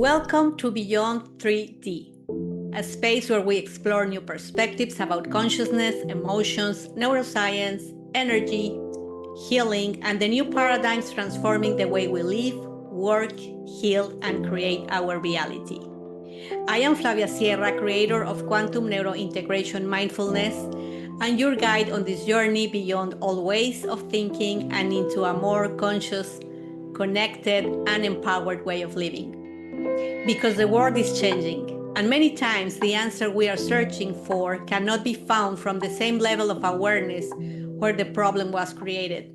Welcome to Beyond 3D, a space where we explore new perspectives about consciousness, emotions, neuroscience, energy, healing, and the new paradigms transforming the way we live, work, heal, and create our reality. I am Flavia Sierra, creator of Quantum Neurointegration Mindfulness, and your guide on this journey beyond all ways of thinking and into a more conscious, connected, and empowered way of living. Because the world is changing, and many times the answer we are searching for cannot be found from the same level of awareness where the problem was created.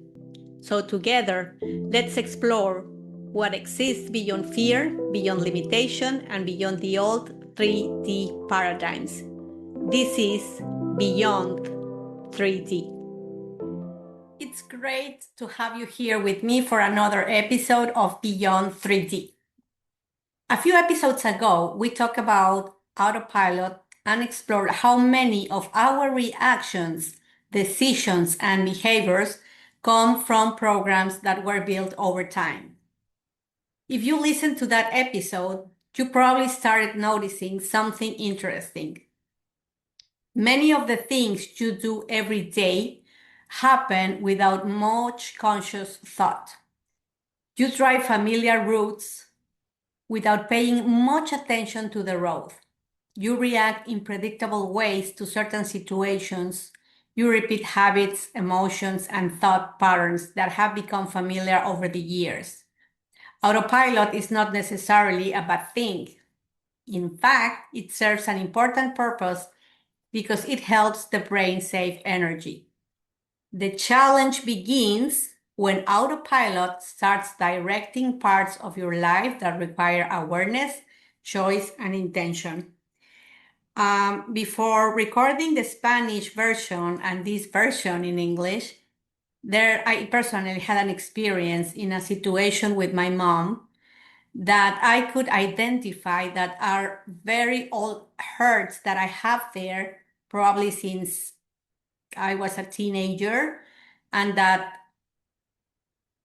So together, let's explore what exists beyond fear, beyond limitation, and beyond the old 3D paradigms. This is Beyond 3D. It's great to have you here with me for another episode of Beyond 3D. A few episodes ago, we talked about autopilot and explored how many of our reactions, decisions, and behaviors come from programs that were built over time. If you listened to that episode, you probably started noticing something interesting. Many of the things you do every day happen without much conscious thought. You drive familiar routes without paying much attention to the road. You react in predictable ways to certain situations. You repeat habits, emotions, and thought patterns that have become familiar over the years. Autopilot is not necessarily a bad thing. In fact, it serves an important purpose because it helps the brain save energy. The challenge begins when autopilot starts directing parts of your life that require awareness, choice, and intention. Before recording the Spanish version and this version in English, I personally had an experience in a situation with my mom that I could identify that are very old hurts that I have there, probably since I was a teenager, and that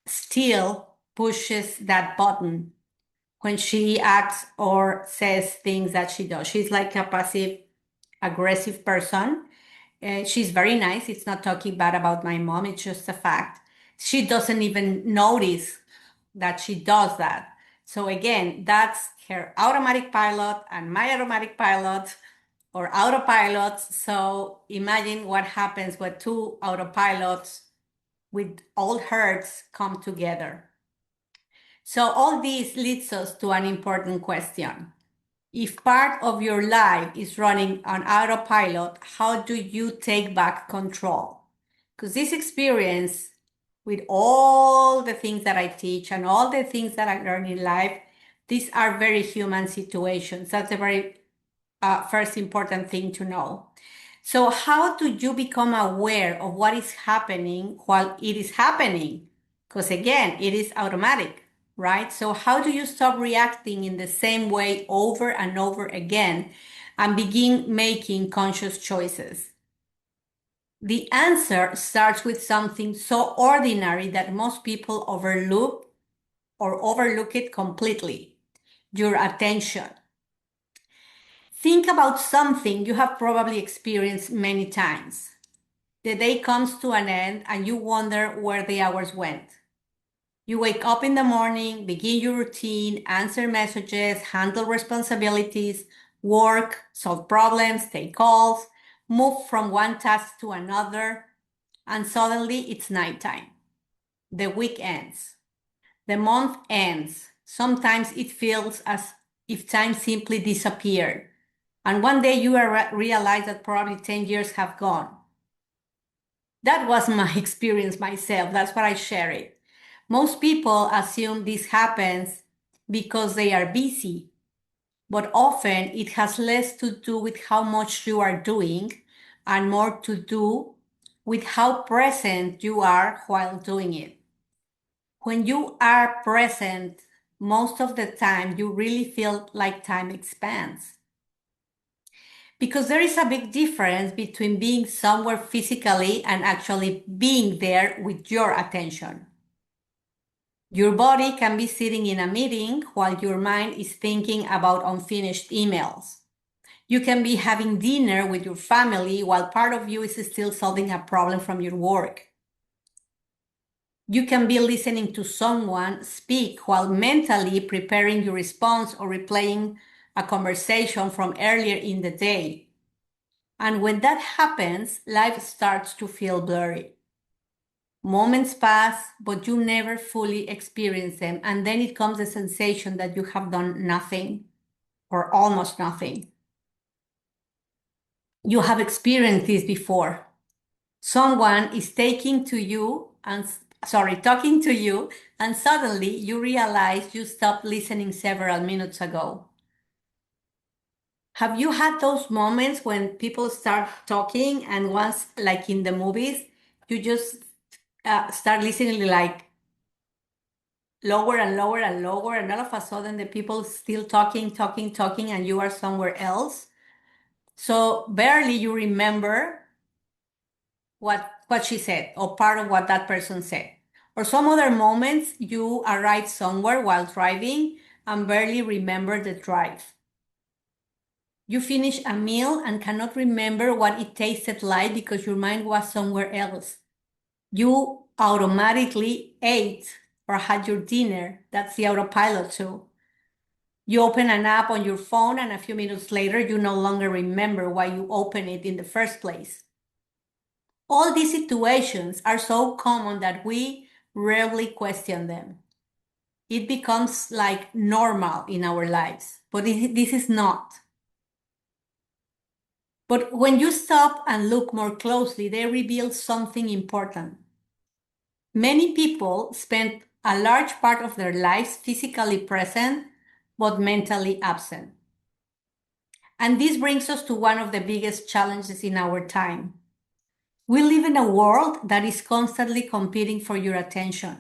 still pushes that button when she acts or says things that she does. She's like a passive aggressive person. She's very nice. It's not talking bad about my mom. It's just a fact. She doesn't even notice that she does that. So again, that's her automatic pilot and my automatic pilot or autopilots. So imagine what happens when two autopilots with all hertz come together. So all this leads us to an important question. If part of your life is running on autopilot, how do you take back control? Because this experience, with all the things that I teach and all the things that I learn in life, these are very human situations. That's a very first important thing to know. So how do you become aware of what is happening while it is happening? Because again, it is automatic, right? So how do you stop reacting in the same way over and over again and begin making conscious choices? The answer starts with something so ordinary that most people overlook it completely: your attention. Think about something you have probably experienced many times. The day comes to an end and you wonder where the hours went. You wake up in the morning, begin your routine, answer messages, handle responsibilities, work, solve problems, take calls, move from one task to another, and suddenly it's nighttime. The week ends. The month ends. Sometimes it feels as if time simply disappeared. And one day you realize that probably 10 years have gone. That was my experience myself. That's what I share it. Most people assume this happens because they are busy, but often it has less to do with how much you are doing and more to do with how present you are while doing it. When you are present, most of the time, you really feel like time expands. Because there is a big difference between being somewhere physically and actually being there with your attention. Your body can be sitting in a meeting while your mind is thinking about unfinished emails. You can be having dinner with your family while part of you is still solving a problem from your work. You can be listening to someone speak while mentally preparing your response or replaying a conversation from earlier in the day. And when that happens, life starts to feel blurry. Moments pass, but you never fully experience them. And then it comes the sensation that you have done nothing or almost nothing. You have experienced this before. Someone is talking to you, and suddenly you realize you stopped listening several minutes ago. Have you had those moments when people start talking and once, like in the movies, you just start listening like lower and lower and lower, and all of a sudden the people still talking, and you are somewhere else? So barely you remember what she said or part of what that person said. Or some other moments you arrive somewhere while driving and barely remember the drive. You finish a meal and cannot remember what it tasted like because your mind was somewhere else. You automatically ate or had your dinner. That's the autopilot too. You open an app on your phone and a few minutes later, you no longer remember why you opened it in the first place. All these situations are so common that we rarely question them. It becomes like normal in our lives, but this is not. But when you stop and look more closely, they reveal something important. Many people spend a large part of their lives physically present, but mentally absent. And this brings us to one of the biggest challenges in our time. We live in a world that is constantly competing for your attention.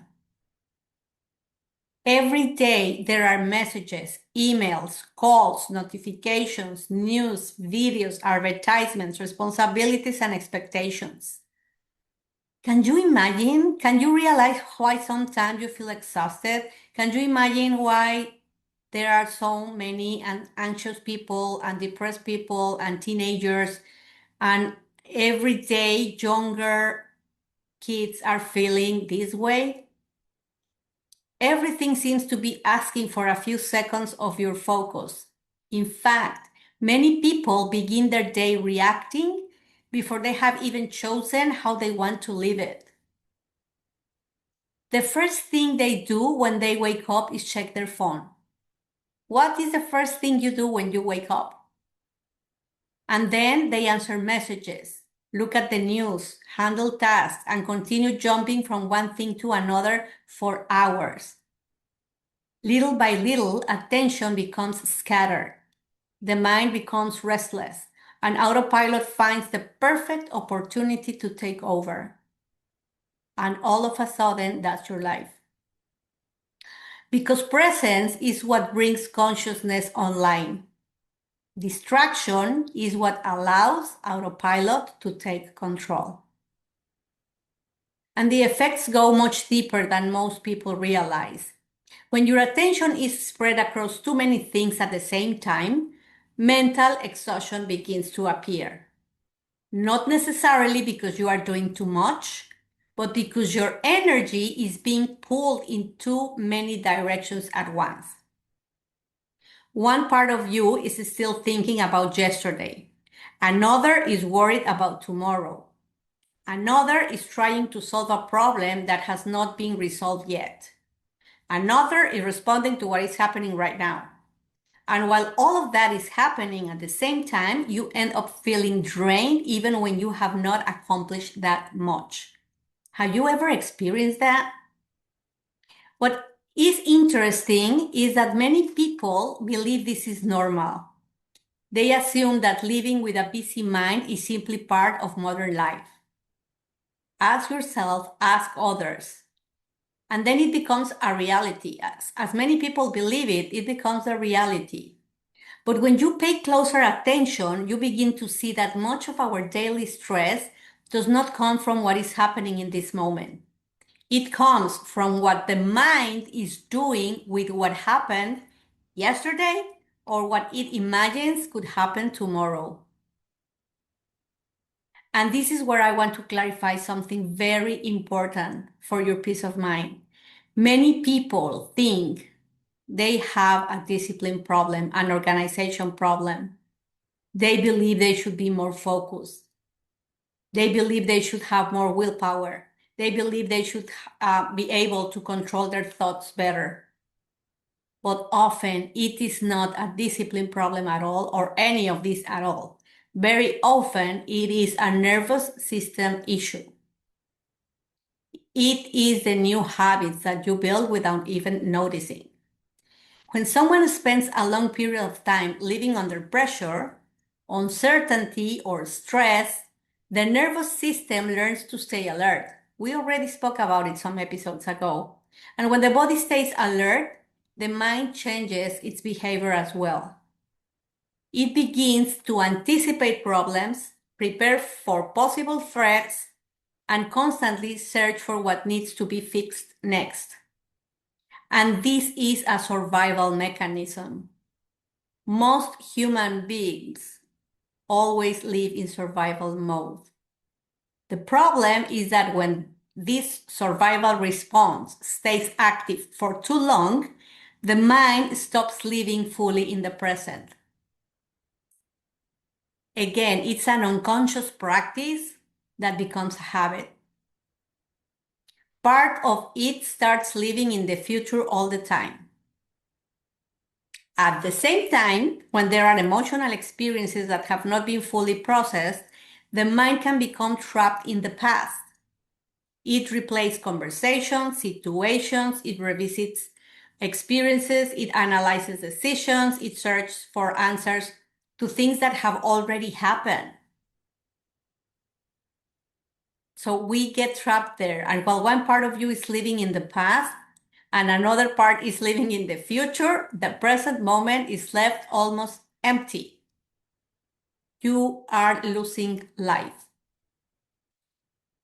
Every day there are messages, emails, calls, notifications, news, videos, advertisements, responsibilities, and expectations. Can you imagine? Can you realize why sometimes you feel exhausted? Can you imagine why there are so many anxious people and depressed people and teenagers, and every day younger kids are feeling this way? Everything seems to be asking for a few seconds of your focus. In fact, many people begin their day reacting before they have even chosen how they want to live it. The first thing they do when they wake up is check their phone. What is the first thing you do when you wake up? And then they answer messages, look at the news, handle tasks, and continue jumping from one thing to another for hours. Little by little, attention becomes scattered. The mind becomes restless, and autopilot finds the perfect opportunity to take over. And all of a sudden, that's your life. Because presence is what brings consciousness online. Distraction is what allows autopilot to take control. And the effects go much deeper than most people realize. When your attention is spread across too many things at the same time, mental exhaustion begins to appear. Not necessarily because you are doing too much, but because your energy is being pulled in too many directions at once. One part of you is still thinking about yesterday. Another is worried about tomorrow. Another is trying to solve a problem that has not been resolved yet. Another is responding to what is happening right now. And while all of that is happening at the same time, you end up feeling drained even when you have not accomplished that much. Have you ever experienced that? What is interesting is that many people believe this is normal. They assume that living with a busy mind is simply part of modern life. Ask yourself, ask others. And then it becomes a reality. As many people believe it, it becomes a reality. But when you pay closer attention, you begin to see that much of our daily stress does not come from what is happening in this moment. It comes from what the mind is doing with what happened yesterday or what it imagines could happen tomorrow. And this is where I want to clarify something very important for your peace of mind. Many people think they have a discipline problem, an organization problem. They believe they should be more focused. They believe they should have more willpower. They believe they should be able to control their thoughts better. But often it is not a discipline problem at all, or any of these at all. Very often it is a nervous system issue. It is the new habits that you build without even noticing. When someone spends a long period of time living under pressure, uncertainty, or stress, the nervous system learns to stay alert. We already spoke about it some episodes ago. And when the body stays alert, the mind changes its behavior as well. It begins to anticipate problems, prepare for possible threats, and constantly search for what needs to be fixed next. And this is a survival mechanism. Most human beings always live in survival mode. The problem is that when this survival response stays active for too long, the mind stops living fully in the present. Again, it's an unconscious practice that becomes a habit. Part of it starts living in the future all the time. At the same time, when there are emotional experiences that have not been fully processed, the mind can become trapped in the past. It replays conversations, situations, it revisits experiences, it analyzes decisions, it searches for answers to things that have already happened. So we get trapped there. And while one part of you is living in the past and another part is living in the future, the present moment is left almost empty. You are losing life.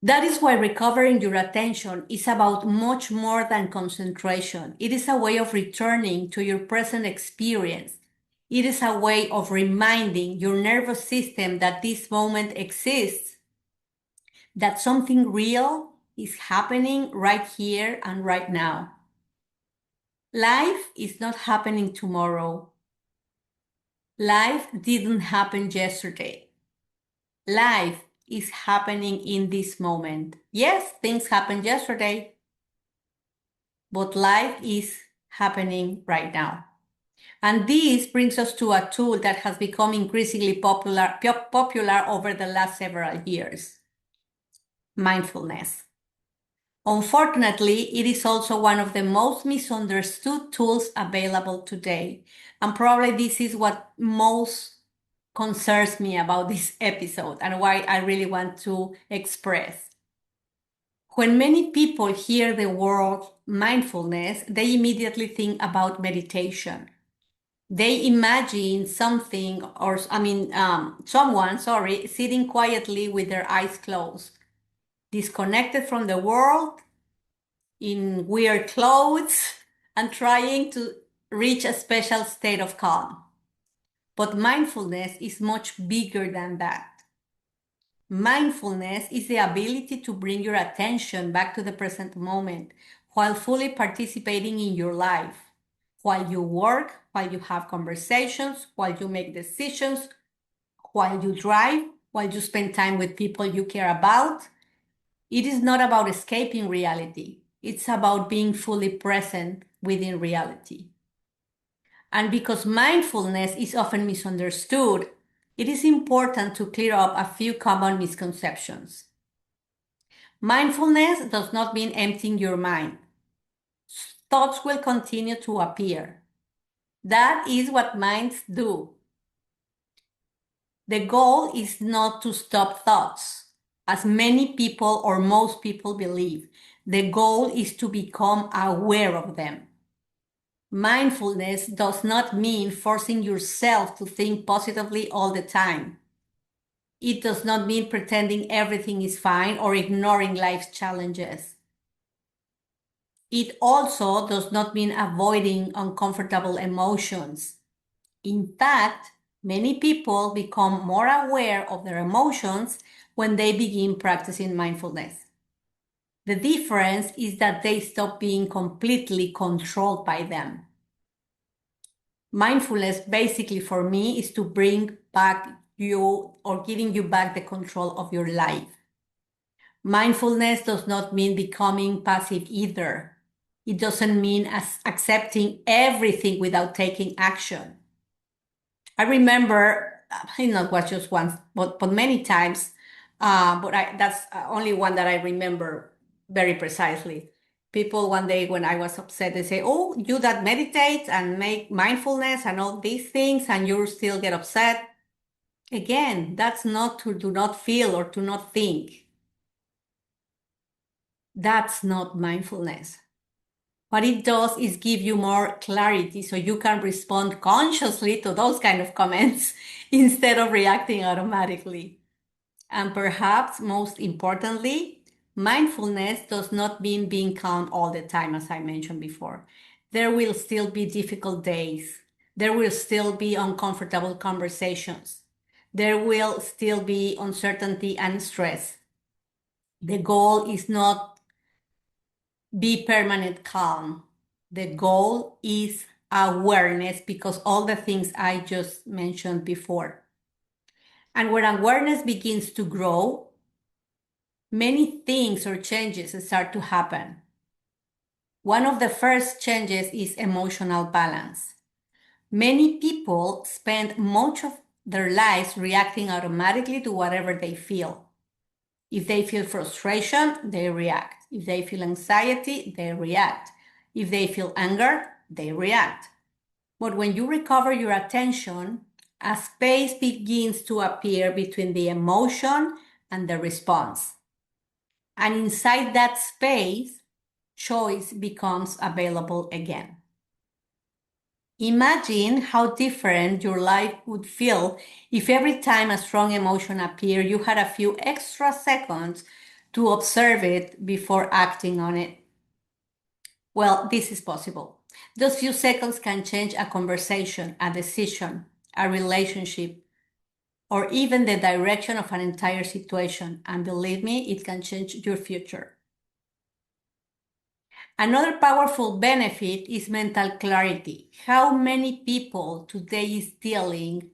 That is why recovering your attention is about much more than concentration. It is a way of returning to your present experience. It is a way of reminding your nervous system that this moment exists, that something real is happening right here and right now. Life is not happening tomorrow. Life didn't happen yesterday. Life is happening in this moment. Yes, things happened yesterday, but life is happening right now. And this brings us to a tool that has become increasingly popular over the last several years: mindfulness. Unfortunately, it is also one of the most misunderstood tools available today. And probably this is what most concerns me about this episode and why I really want to express. When many people hear the word mindfulness, they immediately think about meditation. They imagine someone, sitting quietly with their eyes closed, disconnected from the world, in weird clothes, and trying to reach a special state of calm. But mindfulness is much bigger than that. Mindfulness is the ability to bring your attention back to the present moment while fully participating in your life, while you work, while you have conversations, while you make decisions, while you drive, while you spend time with people you care about. It is not about escaping reality. It's about being fully present within reality. And because mindfulness is often misunderstood, it is important to clear up a few common misconceptions. Mindfulness does not mean emptying your mind. Thoughts will continue to appear. That is what minds do. The goal is not to stop thoughts, as many people or most people believe. The goal is to become aware of them. Mindfulness does not mean forcing yourself to think positively all the time. It does not mean pretending everything is fine or ignoring life's challenges. It also does not mean avoiding uncomfortable emotions. In fact, many people become more aware of their emotions when they begin practicing mindfulness. The difference is that they stop being completely controlled by them. Mindfulness, basically, for me, is to bring back you or giving you back the control of your life. Mindfulness does not mean becoming passive either. It doesn't mean accepting everything without taking action. I remember, not was just once, but many times, that's only one that I remember very precisely. People one day when I was upset, they say, "Oh, you that meditate and make mindfulness and all these things, and you still get upset." Again, that's not to do not feel or to not think. That's not mindfulness. What it does is give you more clarity so you can respond consciously to those kind of comments instead of reacting automatically. And perhaps most importantly, mindfulness does not mean being calm all the time, as I mentioned before. There will still be difficult days. There will still be uncomfortable conversations. There will still be uncertainty and stress. The goal is not be permanent calm. The goal is awareness because all the things I just mentioned before. And when awareness begins to grow, many things or changes start to happen. One of the first changes is emotional balance. Many people spend much of their lives reacting automatically to whatever they feel. If they feel frustration, they react. If they feel anxiety, they react. If they feel anger, they react. But when you recover your attention, a space begins to appear between the emotion and the response. And inside that space, choice becomes available again. Imagine how different your life would feel if every time a strong emotion appeared, you had a few extra seconds to observe it before acting on it. Well, this is possible. Those few seconds can change a conversation, a decision, a relationship, or even the direction of an entire situation. And believe me, it can change your future. Another powerful benefit is mental clarity. How many people today is dealing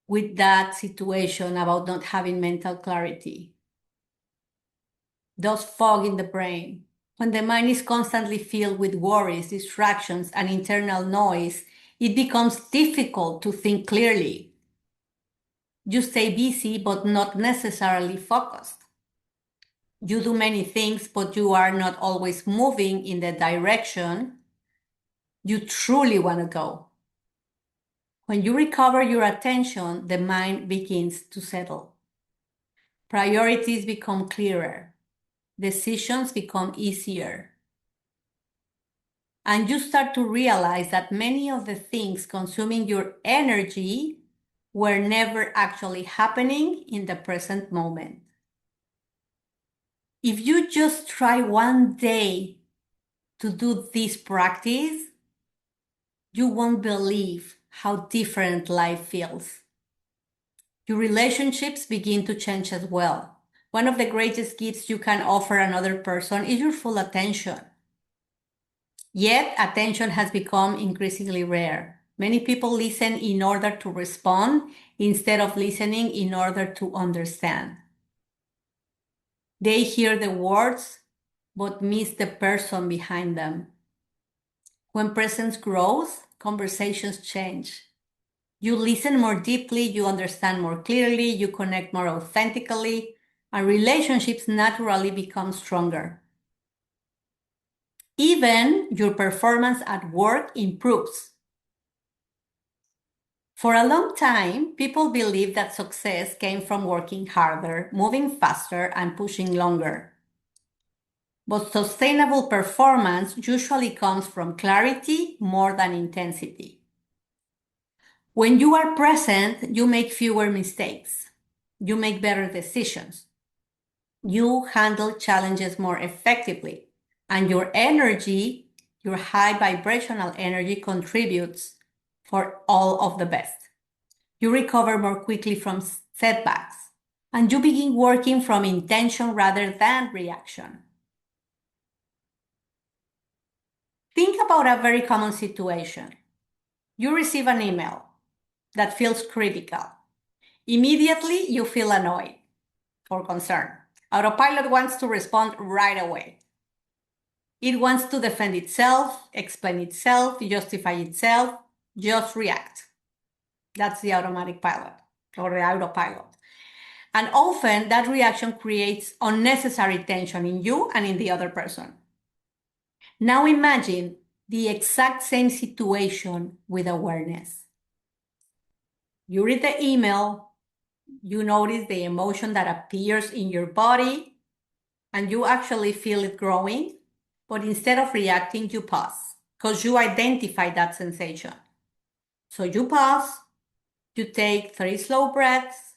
with that situation about not having mental clarity? Those fog in the brain. When the mind is constantly filled with worries, distractions, and internal noise, it becomes difficult to think clearly. You stay busy, but not necessarily focused. You do many things, but you are not always moving in the direction you truly want to go. When you recover your attention, the mind begins to settle. Priorities become clearer. Decisions become easier. And you start to realize that many of the things consuming your energy were never actually happening in the present moment. If you just try one day to do this practice, you won't believe how different life feels. Your relationships begin to change as well. One of the greatest gifts you can offer another person is your full attention. Yet, attention has become increasingly rare. Many people listen in order to respond instead of listening in order to understand. They hear the words but miss the person behind them. When presence grows, conversations change. You listen more deeply, you understand more clearly, you connect more authentically, and relationships naturally become stronger. Even your performance at work improves. For a long time, people believed that success came from working harder, moving faster, and pushing longer. But sustainable performance usually comes from clarity more than intensity. When you are present, you make fewer mistakes. You make better decisions. You handle challenges more effectively. And your energy, your high vibrational energy contributes for all of the best. You recover more quickly from setbacks, and you begin working from intention rather than reaction. Think about a very common situation. You receive an email that feels critical. Immediately, you feel annoyed or concerned. Autopilot wants to respond right away. It wants to defend itself, explain itself, justify itself, just react. That's the automatic pilot or the autopilot. And often that reaction creates unnecessary tension in you and in the other person. Now imagine the exact same situation with awareness. You read the email, you notice the emotion that appears in your body, and you actually feel it growing. But instead of reacting, you pause because you identify that sensation. So you pause, you take 3 slow breaths,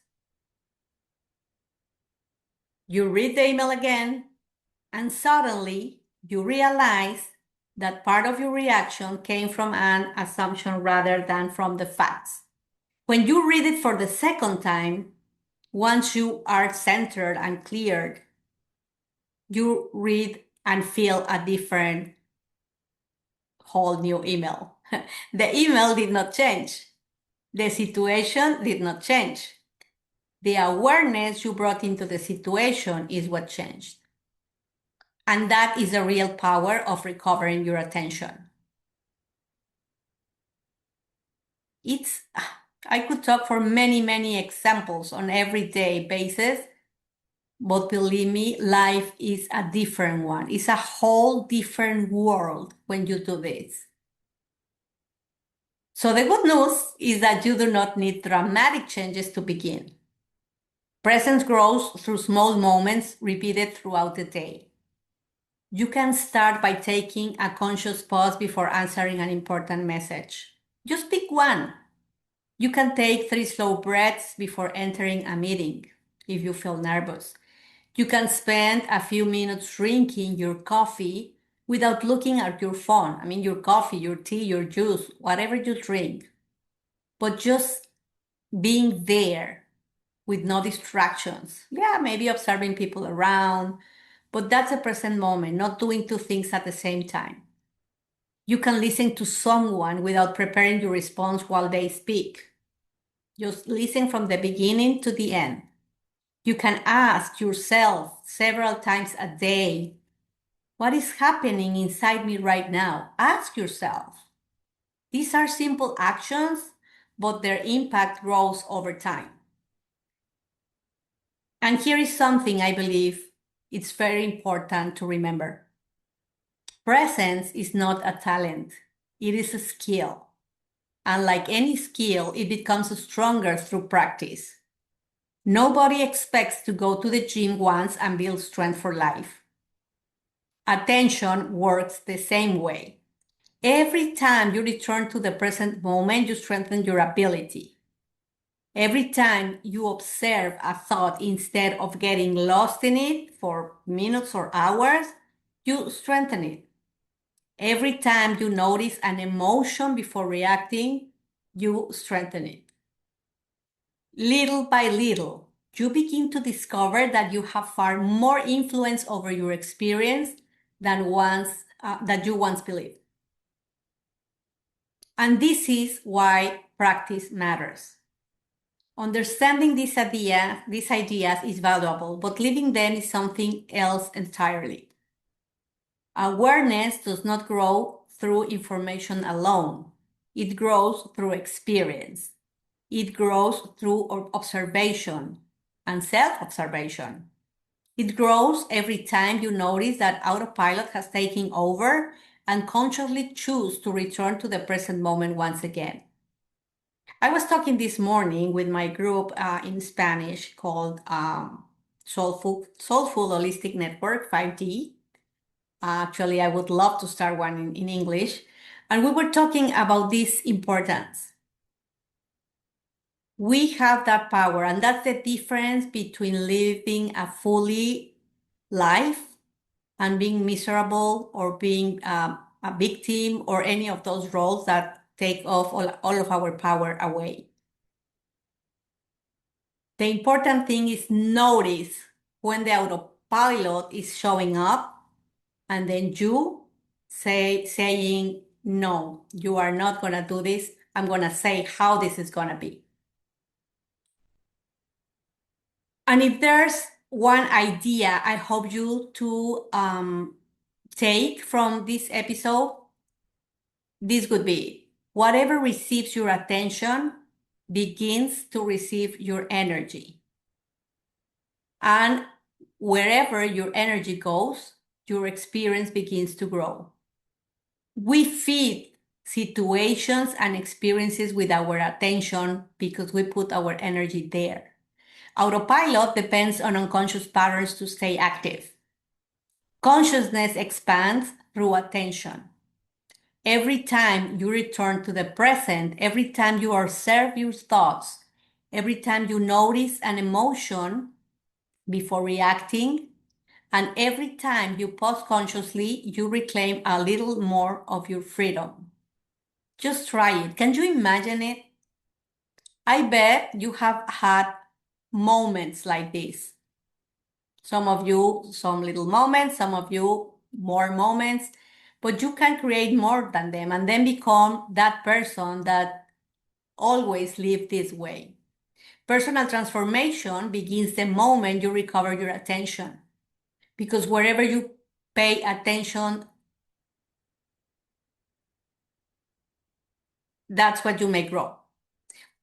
you read the email again, and suddenly you realize that part of your reaction came from an assumption rather than from the facts. When you read it for the second time, once you are centered and cleared, you read and feel a different whole new email. The email did not change. The situation did not change. The awareness you brought into the situation is what changed. And that is the real power of recovering your attention. I could talk for many, many examples on everyday basis, but believe me, life is a different one. It's a whole different world when you do this. So the good news is that you do not need dramatic changes to begin. Presence grows through small moments repeated throughout the day. You can start by taking a conscious pause before answering an important message. Just pick one. You can take 3 slow breaths before entering a meeting if you feel nervous. You can spend a few minutes drinking your coffee without looking at your phone. I mean, your coffee, your tea, your juice, whatever you drink. But just being there with no distractions. Yeah, maybe observing people around, but that's a present moment, not doing 2 things at the same time. You can listen to someone without preparing your response while they speak. Just listen from the beginning to the end. You can ask yourself several times a day, what is happening inside me right now? Ask yourself. These are simple actions, but their impact grows over time. And here is something I believe it's very important to remember. Presence is not a talent, it is a skill. And like any skill, it becomes stronger through practice. Nobody expects to go to the gym once and build strength for life. Attention works the same way. Every time you return to the present moment, you strengthen your ability. Every time you observe a thought instead of getting lost in it for minutes or hours, you strengthen it. Every time you notice an emotion before reacting, you strengthen it. Little by little, you begin to discover that you have far more influence over your experience than you once believed. And this is why practice matters. Understanding these ideas is valuable, but living them is something else entirely. Awareness does not grow through information alone. It grows through experience. It grows through observation and self-observation. It grows every time you notice that autopilot has taken over and consciously choose to return to the present moment once again. I was talking this morning with my group in Spanish called Soulful Holistic Network 5D. Actually, I would love to start one in English. And we were talking about this importance. We have that power, and that's the difference between living a fully life and being miserable or being a victim or any of those roles that take off all of our power away. The important thing is notice when the autopilot is showing up, and then you saying, no, you are not going to do this. I'm going to say how this is going to be. And if there's one idea I hope you to take from this episode, this would be it. Whatever receives your attention begins to receive your energy. And wherever your energy goes, your experience begins to grow. We feed situations and experiences with our attention because we put our energy there. Autopilot depends on unconscious patterns to stay active. Consciousness expands through attention. Every time you return to the present, every time you observe your thoughts, every time you notice an emotion before reacting, and every time you pause consciously, you reclaim a little more of your freedom. Just try it. Can you imagine it? I bet you have had moments like this. Some of you, some little moments, some of you, more moments, but you can create more than them and then become that person that always live this way. Personal transformation begins the moment you recover your attention, because wherever you pay attention, that's what you may grow.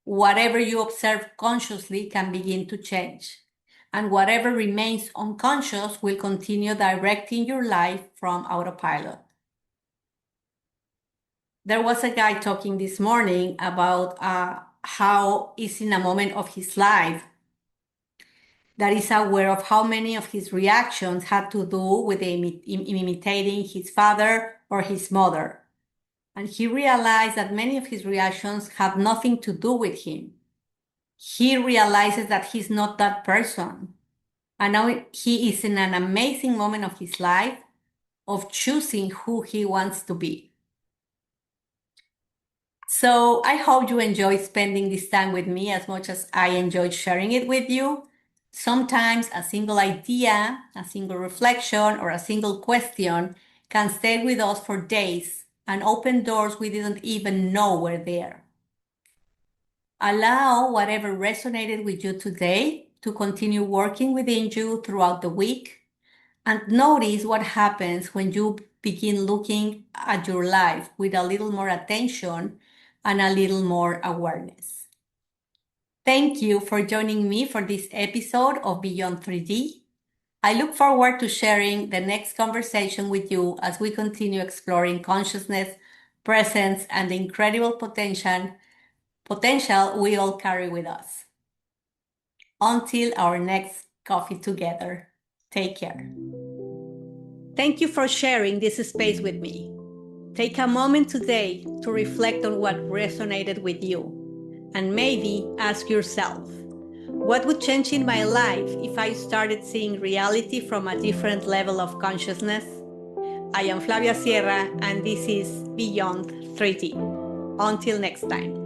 Whatever you observe consciously can begin to change, and whatever remains unconscious will continue directing your life from autopilot. There was a guy talking this morning about how he's in a moment of his life that is aware of how many of his reactions had to do with imitating his father or his mother. And he realized that many of his reactions had nothing to do with him. He realizes that he's not that person. And now he is in an amazing moment of his life of choosing who he wants to be. So I hope you enjoy spending this time with me as much as I enjoyed sharing it with you. Sometimes a single idea, a single reflection, or a single question can stay with us for days and open doors we didn't even know were there. Allow whatever resonated with you today to continue working within you throughout the week, and notice what happens when you begin looking at your life with a little more attention and a little more awareness. Thank you for joining me for this episode of Beyond 3D. I look forward to sharing the next conversation with you as we continue exploring consciousness, presence, and the incredible potential we all carry with us. Until our next coffee together, take care. Thank you for sharing this space with me. Take a moment today to reflect on what resonated with you, and maybe ask yourself, what would change in my life if I started seeing reality from a different level of consciousness? I am Flavia Sierra, and this is Beyond 3D. Until next time.